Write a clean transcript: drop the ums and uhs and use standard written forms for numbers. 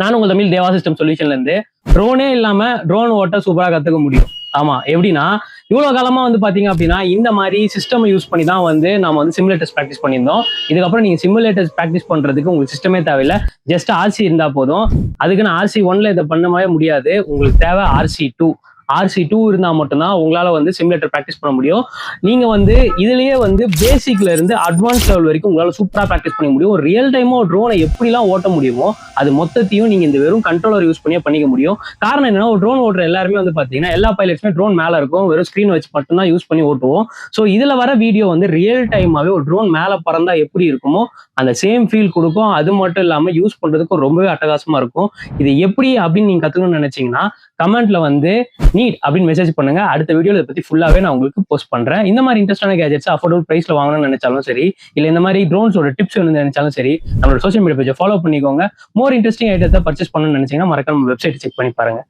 நானும் உங்கள் தமிழ் தேவா சிஸ்டம் சொல்யூஷன்ல இருந்து ட்ரோனே இல்லாம ட்ரோன் ஓட்ட சூப்பரா கத்துக்க முடியும். ஆமா, எப்படின்னா இவ்வளவு காலமா வந்து பாத்தீங்க அப்படின்னா இந்த மாதிரி சிஸ்டம் யூஸ் பண்ணி தான் வந்து நம்ம வந்து சிமுலேட்டர்ஸ் ப்ராக்டிஸ் பண்ணியிருந்தோம். இதுக்கப்புறம் நீங்க சிமுலேட்டர்ஸ் ப்ராக்டிஸ் பண்றதுக்கு உங்களுக்கு சிஸ்டமே தேவையில்லை. ஜஸ்ட் ஆர்சி இருந்தா போதும். அதுக்குன்னு RC1ல இதை பண்ணவே முடியாது. உங்களுக்கு தேவை RC2 இருந்தா மட்டும்தான் உங்களால வந்து சிமுலேட்டர் ப்ராக்டிஸ் பண்ண முடியும். நீங்க வந்து இதுலயே வந்து பேசிக்ல இருந்து அட்வான்ஸ் லெவல் வரைக்கும் உங்களால சூப்பரா ப்ராக்டிஸ் பண்ண முடியும். ரியல் டைமா ஒரு ட்ரோனை எப்படிலாம் ஓட்ட முடியுமோ அது மொத்தத்தையும் நீங்க இந்த வெறும் கண்ட்ரோலர் யூஸ் பண்ணியே பண்ணிக்க முடியும். காரணம் என்னன்னா, ஒரு ட்ரோன் ஓட்டுற எல்லாருமே வந்து பாத்தீங்கன்னா எல்லா பைலட்ஸுமே ட்ரோன் மேல இருக்கும், வெறும் ஸ்கிரீன் வச்சு மட்டும்தான் யூஸ் பண்ணி ஓட்டுவோம். ஸோ இதுல வர வீடியோ வந்து ரியல் டைமாவே ஒரு ட்ரோன் மேல பறந்தா எப்படி இருக்குமோ அந்த சேம் ஃபீல் கொடுக்கும். அது மட்டும் இல்லாம யூஸ் பண்றதுக்கும் ரொம்பவே அட்டகாசமா இருக்கும். இது எப்படி அப்படின்னு நீங்க கத்துக்கணும்னு நினைச்சீங்கன்னா கமெண்ட்ல வந்து நீட் அப்படின்னு மெசேஜ் பண்ணுங்க. அடுத்த வீடியோல இதை பத்தி ஃபுல்லாவே நான் உங்களுக்கு போஸ்ட் பண்றேன். இந்த மாதிரி இன்ட்ரெஸ்டான கேஜெட்ஸ் அஃபோர்டபுள் பிரைஸ்ல வாங்கணும்னு நினைச்சாலும் சரி, இல்ல இந்த மாதிரி ட்ரோன்ஸோட டிப்ஸ் வேணும்னு நினைச்சாலும் சரி, நம்மளோட சோஷியல் மீடியா பேஜை ஃபாலோ பண்ணிக்கோங்க. மோர் இன்ட்ரெஸ்டிங் ஐட்டத்தை பர்ச்சேஸ் பண்ணணும்னு நினைச்சீங்கன்னா மறக்காம வெப்சைட் செக் பண்ணி பாருங்க.